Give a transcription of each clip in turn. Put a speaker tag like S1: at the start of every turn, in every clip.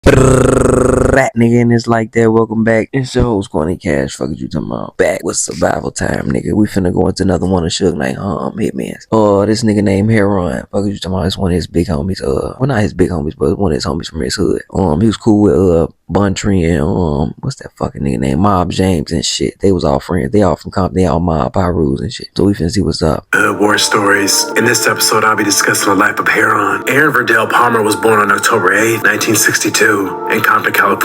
S1: That nigga, and it's like that. Welcome back. It's your host, Corny Cash. Fuck you talking about? Back with survival time, nigga. We finna go into another one of Suge Knight Hitmans. This nigga named Heron. Fuck you talking about? It's one of his big homies. Well, not his big homies, but one of his homies from his hood. He was cool with Bun Tree and what's that fucking nigga name? Mob James and shit. They was all friends. They all from Compton. They all mob Pyrus and shit. So we finna see what's up.
S2: War stories. In this episode, I'll be discussing the life of Heron. Aaron Verdell Palmer was born on October 8, 1962, in Compton, California.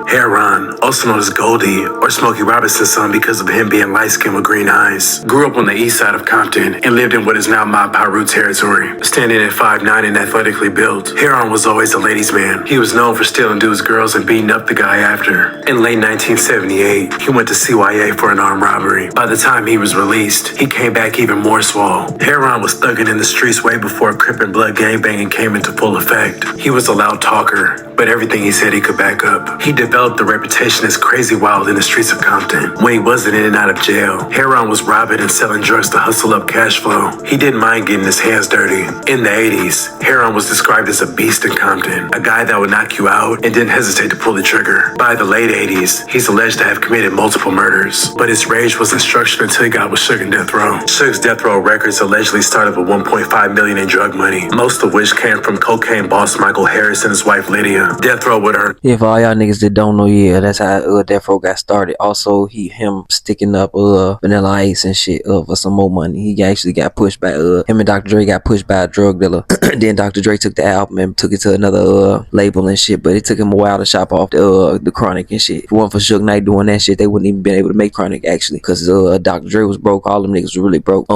S2: Heron, also known as Goldie or Smokey Robinson's son because of him being light-skinned with green eyes, grew up on the east side of Compton and lived in what is now mob Pyru territory. Standing at 5'9" and athletically built, Heron was always a ladies' man. He was known for stealing dudes' girls and beating up the guy after. In late 1978, he went to CYA for an armed robbery. By the time he was released, he came back even more swole. Heron was thugging in the streets way before Crip and Blood gangbanging came into full effect. He was a loud talker, but everything he said he could back up. He developed a reputation as crazy wild in the streets of Compton. When he wasn't in and out of jail, Heron was robbing and selling drugs to hustle up cash flow. He didn't mind getting his hands dirty. In the 80s, Heron was described as a beast in Compton, a guy that would knock you out and didn't hesitate to pull the trigger. By the late 80s, he's alleged to have committed multiple murders, but his rage wasn't structured until he got with Suge and Deathrow. Suge's Deathrow records allegedly started with $1.5 million in drug money, most of which came from cocaine boss Michael Harris and his wife Lydia. Deathrow would earn.
S1: Yeah, for all y'all niggas that don't know, yeah, that's how Deathrow got started. Also, him sticking up Vanilla Ice and shit for some more money. He actually got pushed by him and Dr. Dre got pushed by a drug dealer. Then Dr. Dre took the album and took it to another label and shit, but it took him a while to shop off the Chronic and shit. If it wasn't for Suge Knight doing that shit, they wouldn't even been able to make Chronic actually, because Dr. Dre was broke. All them niggas were really broke.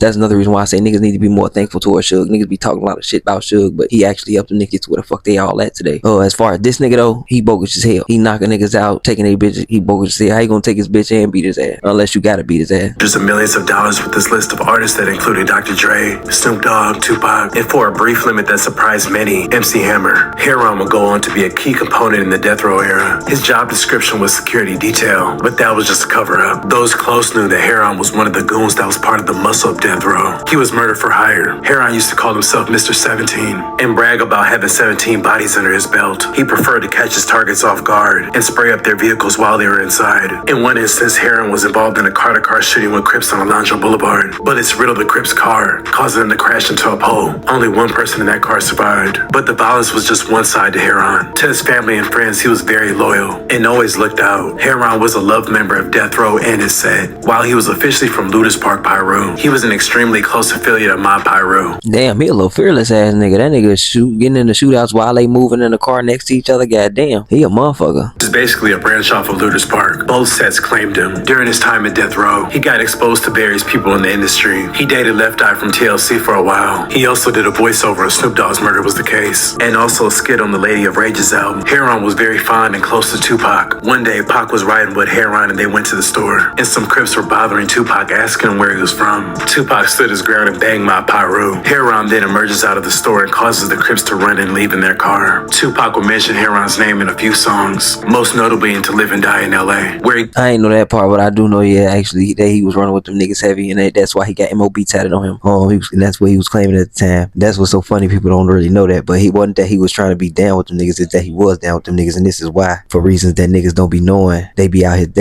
S1: That's another reason why I say niggas need to be more thankful towards Suge. Niggas be talking a lot of shit about Suge, but he actually helped them niggas to where the fuck they all at today. As far as this nigga though, he bogus as hell. He knocking niggas out, taking their bitches. He bogus as hell. How you gonna take his bitch and beat his ass? Unless you gotta beat his ass.
S2: Hundreds of millions of dollars with this list of artists that included Dr. Dre, Snoop Dogg, Tupac, and for a brief limit that surprised many, MC Hammer. Heron would go on to be a key component in the Deathrow era. His job description was security detail, but that was just a cover-up. Those close knew that Heron was one of the goons that was part of the muscle of Deathrow. He was murder for hire. Heron used to call himself Mr. 17 and brag about having 17 bodies under his belt. He preferred to catch his targets off guard and spray up their vehicles while they were inside. In one instance, Heron was involved in a car-to-car shooting with Crips on Alonzo Boulevard. Bullets riddled the Crips' car, causing them to crash into a pole. Only one person in that car survived, but the violence was just one side to Heron. To his family and friends, he was very loyal and always looked out. Heron was a loved member of Deathrow and his set. While he was officially from Ludus Park Pyru, he was an extremely close affiliate of Mob Pyru.
S1: Damn, he a little fearless ass nigga. That nigga getting in the shootouts while they moving in the car next to each other. Goddamn, he a motherfucker.
S2: It's basically a branch off of Ludus Park. Both sets claimed him. During his time at Deathrow, he got exposed to various people in the industry. He dated Left Eye from TLC for a while. He also did a voiceover of Snoop Dogg's Murder Was the Case, and also a skit on the Lady of Rage's album. Heron was very fond and close to Tupac. One day, Pac was riding with Heron and they went to the store, and some Crips were bothering Tupac, asking him where he was from. Tupac stood his ground and banged Mob Pyru. Heron then emerges out of the store and causes the Crips to run and leave in their car. Tupac would mention Heron's name in a few songs, most notably in To Live and Die in LA, where
S1: I ain't know that part, but I do know, yeah, actually, that he was running with them niggas heavy, and that's why he got MOB tatted on him. And that's what he was claiming at the time. That's what's so funny. People don't really know that, but he wasn't that he was trying to be down with them niggas. It's that he was down with them niggas, and this is why, for reasons that niggas don't be knowing, they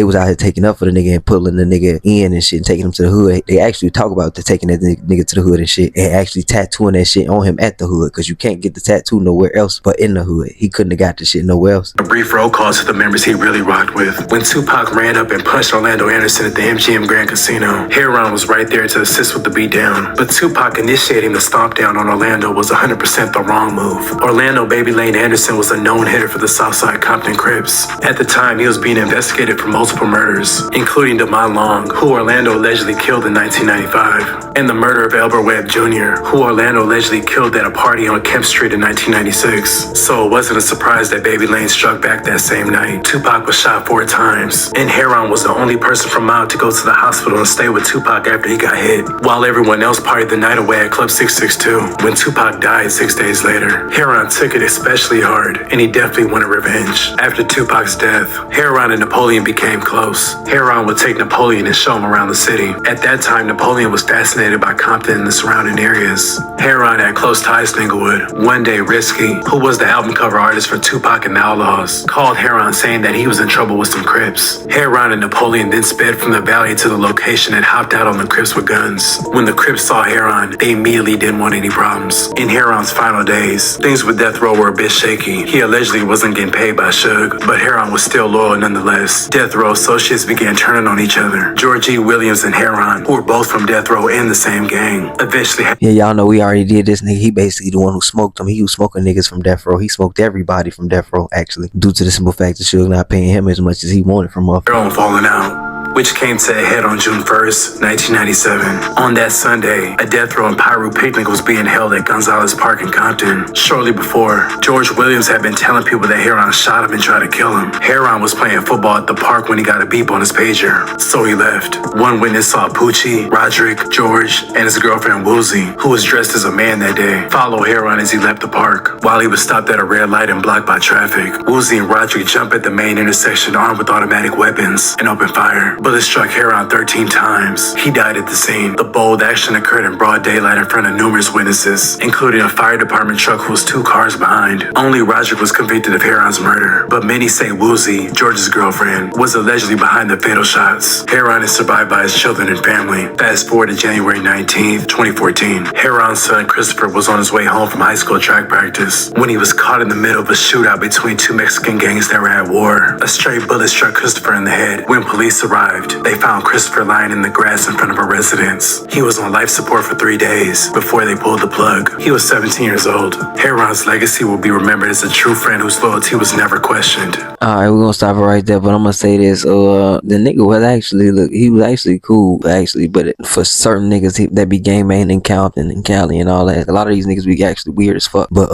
S1: was out here taking up for the nigga and pulling the nigga in and shit, and taking him to the hood. They actually talk about taking that nigga to the hood and shit, and actually tattooing that shit on him at the hood, because you can't get the tattoo nowhere else but in the hood. He couldn't have got the shit nowhere else.
S2: A brief roll call to the members he really rocked with. When Tupac ran up and punched Orlando Anderson at the MGM Grand Casino, Heron was right there to assist with the beatdown, but Tupac initiating the stomp down on Orlando was 100% the wrong move. Orlando Baby Lane Anderson was a known hitter for the Southside Compton Crips. At the time, he was being investigated for multiple murders, including Damon Long, who Orlando allegedly killed in 1995, and the murder of Elbert Webb Jr., who Orlando allegedly killed at a party on Kemp Street in 1996. So it wasn't a surprise that Baby Lane struck back that same night. Tupac was shot 4 times, and Heron was the only person from Mob to go to the hospital and stay with Tupac after he got hit, while everyone else partied the night away at Club 662. When Tupac died 6 days later, Heron took it especially hard, and he definitely wanted revenge. revenge. After Tupac's death, Heron and Napoleon became close. Heron would take Napoleon and show him around the city. At that time, Napoleon was fascinated by Compton and the surrounding areas. Heron had close ties to Inglewood. One day, Risky, who was the album cover artist for Tupac and the Outlaws, called Heron saying that he was in trouble with some Crips. Heron and Napoleon then sped from the valley to the location and hopped out on the Crips with guns. When the Crips saw Heron, they immediately didn't want any problems. In Heron's final days, things with Deathrow were a bit shaky. He allegedly wasn't getting paid by Suge, but Heron was still loyal nonetheless. Deathrow associates began turning on each other. George E. Williams and Heron, who were both from Deathrow and the same gang, eventually
S1: Yeah, y'all know we already did this nigga. He basically the one who smoked him. He was smoking niggas from Deathrow. He smoked everybody from Deathrow, actually, due to the simple fact that Suge not paying him as much as he wanted from us.
S2: Heron falling out, which came to a head on June 1st, 1997. On that Sunday, a Deathrow and Pyro picnic was being held at Gonzalez Park in Compton. Shortly before, George Williams had been telling people that Heron shot him and tried to kill him. Heron was playing football at the park when he got a beep on his pager, so he left. One witness saw Poochie, Roderick, George, and his girlfriend Woozy, who was dressed as a man that day, follow Heron as he left the park. While he was stopped at a red light and blocked by traffic, Woozy and Roderick jump at the main intersection armed with automatic weapons and open fire. Bullets struck Heron 13 times. He died at the scene. The bold action occurred in broad daylight in front of numerous witnesses, including a fire department truck who was 2 cars behind. Only Roderick was convicted of Heron's murder, but many say Woozy, George's girlfriend, was allegedly behind the fatal shots. Heron is survived by his children and family. Fast forward to January 19th, 2014. Heron's son Christopher was on his way home from high school track practice when he was caught in the middle of a shootout between 2 Mexican gangs that were at war. A stray bullet struck Christopher in the head. When police arrived, they found Christopher lying in the grass in front of a residence. He was on life support for 3 days before they pulled the plug. He was 17 years old. Heron's legacy will be remembered as a true friend whose loyalty was never questioned.
S1: Alright, we're gonna stop it right there, but I'm gonna say this. The nigga was actually, he was actually cool, actually, but for certain niggas that be gang banging in Compton and Cali and all that, a lot of these niggas be actually weird as fuck. But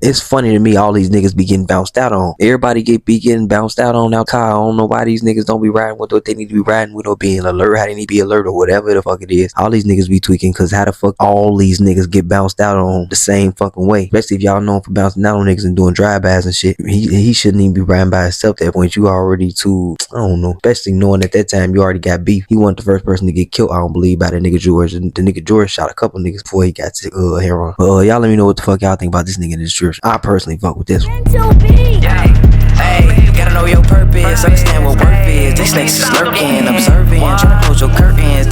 S1: it's funny to me, all these niggas be getting bounced out on. Everybody be getting bounced out on now. I don't know why these niggas don't be riding with what they need to be riding with or being alert, how they need to be alert or whatever the fuck it is. All these niggas be tweaking, cause how the fuck all these niggas get bounced out on the same fucking way? Especially if y'all know him for bouncing out on niggas and doing drive-bys and shit. He shouldn't even be riding by himself at that point. You already too, I don't know, especially knowing at that time you already got beef. He wasn't the first person to get killed, I don't believe, by that nigga George. And the nigga George shot a couple niggas before he got to Heron. Y'all let me know what the fuck y'all think about this nigga in the description. I personally fuck with this one.
S3: Hey, gotta know your purpose, understand what worth is. These snakes is lurking, observing, trying to close your curtains.